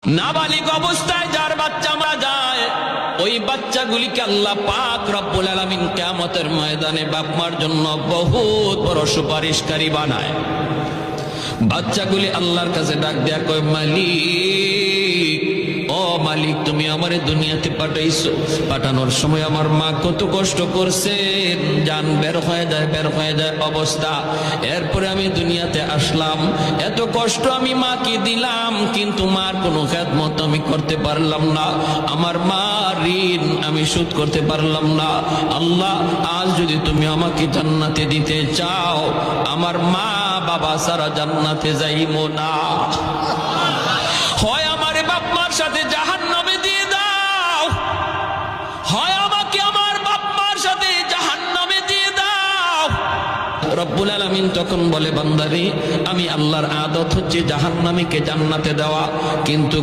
নাবালিগ অবস্থায় যার বাচ্চা মারা যায়, ওই বাচ্চাগুলিকে আল্লাহ পাক রব্বুল আলামিন কিয়ামতের ময়দানে বাপ মার জন্য বহুত বড় সুপারিশকারী বানায়। বাচ্চাগুলি আল্লাহর কাছে ডাক দেয়া কয়, মালিক, ও মালিক, তুমি আমারে দুনিয়াতে পাঠাইছো, পাঠানোর সময় আমার মা কত কষ্ট করছেন, জান বের হয়ে যায় অবস্থা। এরপরে আমি দুনিয়াতে আসলাম, এত কষ্ট আমি মাকে দিলাম, কিন্তু মার কোনো খেদমত আমি করতে পারলাম না, আমার মা ঋণ আমি শোধ করতে পারলাম না। আল্লাহ, আজ যদি তুমি আমাকে জান্নাতে দিতে চাও, আমার মা বাবা সারা জান্নাতে যাইবো না, হয় আমার বাপ মার সাথে জাহান্নামে দিয়ে দাও, হয় আমাকে আমার বাপ মার সাথে জাহান্নামে দিয়ে দাও। রব্বুল আলামিন তখন বলে, বান্দারে, আমি আল্লাহর আদত হচ্ছে জাহান্নামীকে জান্নাতে দেওয়া, কিন্তু